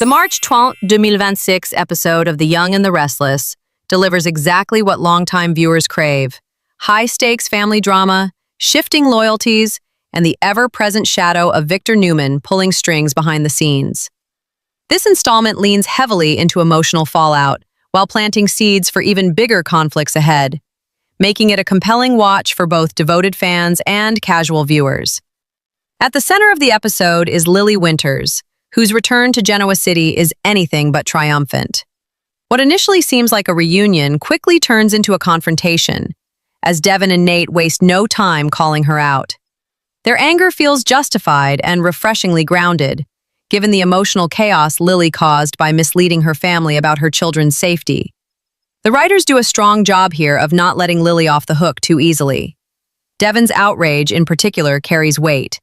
The March 12, 2026 episode of The Young and the Restless delivers exactly what longtime viewers crave: high-stakes family drama, shifting loyalties, and the ever-present shadow of Victor Newman pulling strings behind the scenes. This installment leans heavily into emotional fallout, while planting seeds for even bigger conflicts ahead, making it a compelling watch for both devoted fans and casual viewers. At the center of the episode is Lily Winters, whose return to Genoa City is anything but triumphant. What initially seems like a reunion quickly turns into a confrontation, as Devon and Nate waste no time calling her out. Their anger feels justified and refreshingly grounded, given the emotional chaos Lily caused by misleading her family about her children's safety. The writers do a strong job here of not letting Lily off the hook too easily. Devon's outrage, in particular, carries weight.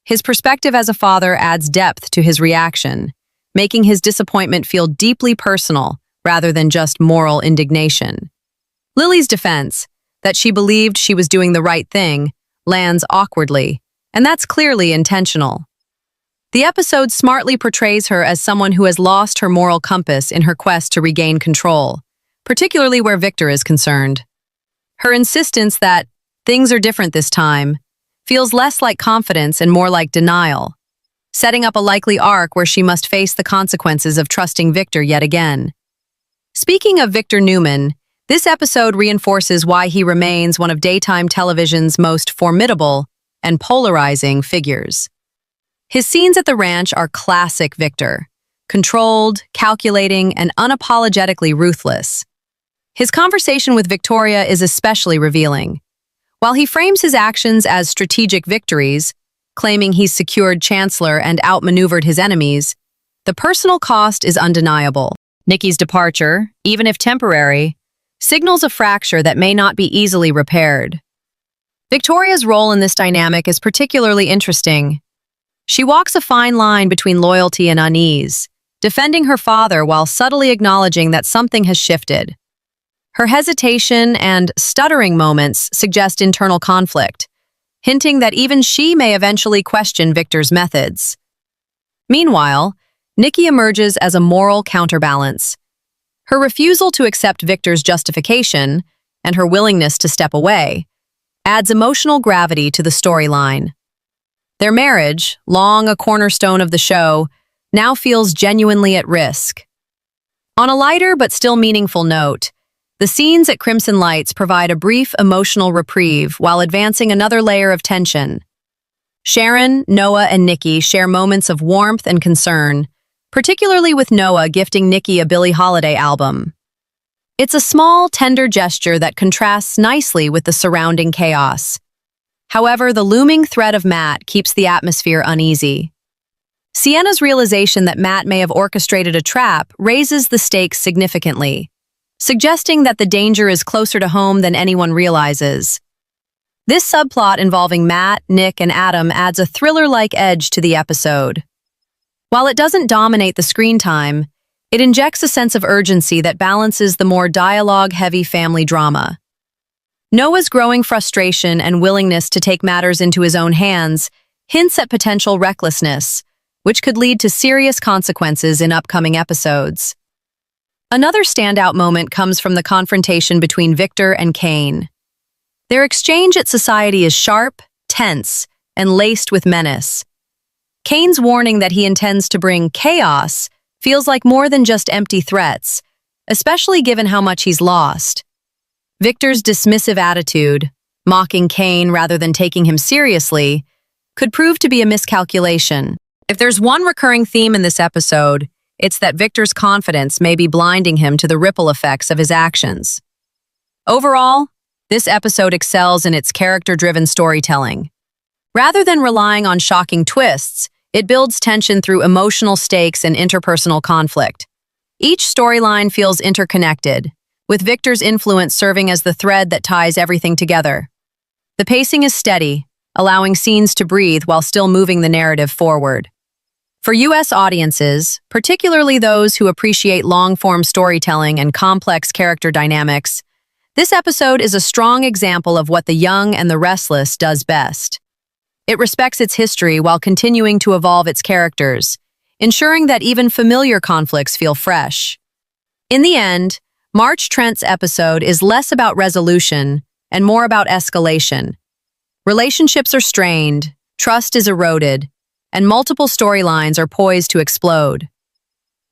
His perspective as a father adds depth to his reaction, making his disappointment feel deeply personal rather than just moral indignation. Lily's defense, that she believed she was doing the right thing, lands awkwardly, and that's clearly intentional. The episode smartly portrays her as someone who has lost her moral compass in her quest to regain control, particularly where Victor is concerned. Her insistence that things are different this time feels less like confidence and more like denial, setting up a likely arc where she must face the consequences of trusting Victor yet again. Speaking of Victor Newman, this episode reinforces why he remains one of daytime television's most formidable and polarizing figures. His scenes at the ranch are classic Victor, controlled, calculating, and unapologetically ruthless. His conversation with Victoria is especially revealing. While he frames his actions as strategic victories, claiming he's secured Chancellor and outmaneuvered his enemies, the personal cost is undeniable. Nikki's departure, even if temporary, signals a fracture that may not be easily repaired. Victoria's role in this dynamic is particularly interesting. She walks a fine line between loyalty and unease, defending her father while subtly acknowledging that something has shifted. Her hesitation and stuttering moments suggest internal conflict, hinting that even she may eventually question Victor's methods. Meanwhile, Nikki emerges as a moral counterbalance. Her refusal to accept Victor's justification and her willingness to step away adds emotional gravity to the storyline. Their marriage, long a cornerstone of the show, now feels genuinely at risk. On a lighter but still meaningful note, the scenes at Crimson Lights provide a brief emotional reprieve while advancing another layer of tension. Sharon, Noah, and Nikki share moments of warmth and concern, particularly with Noah gifting Nikki a Billie Holiday album. It's a small, tender gesture that contrasts nicely with the surrounding chaos. However, the looming threat of Matt keeps the atmosphere uneasy. Sienna's realization that Matt may have orchestrated a trap raises the stakes significantly, suggesting that the danger is closer to home than anyone realizes. This subplot involving Matt, Nick, and Adam adds a thriller-like edge to the episode. While it doesn't dominate the screen time, it injects a sense of urgency that balances the more dialogue-heavy family drama. Noah's growing frustration and willingness to take matters into his own hands hints at potential recklessness, which could lead to serious consequences in upcoming episodes. Another standout moment comes from the confrontation between Victor and Kane. Their exchange at Society is sharp, tense, and laced with menace. Kane's warning that he intends to bring chaos feels like more than just empty threats, especially given how much he's lost. Victor's dismissive attitude, mocking Kane rather than taking him seriously, could prove to be a miscalculation. If there's one recurring theme in this episode, it's that Victor's confidence may be blinding him to the ripple effects of his actions. Overall, this episode excels in its character-driven storytelling. Rather than relying on shocking twists, it builds tension through emotional stakes and interpersonal conflict. Each storyline feels interconnected, with Victor's influence serving as the thread that ties everything together. The pacing is steady, allowing scenes to breathe while still moving the narrative forward. For U.S. audiences, particularly those who appreciate long-form storytelling and complex character dynamics, this episode is a strong example of what The Young and the Restless does best. It respects its history while continuing to evolve its characters, ensuring that even familiar conflicts feel fresh. In the end, March Trent's episode is less about resolution and more about escalation. Relationships are strained, trust is eroded, and multiple storylines are poised to explode.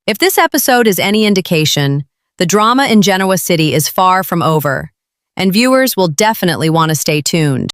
If this episode is any indication, the drama in Genoa City is far from over, and viewers will definitely want to stay tuned.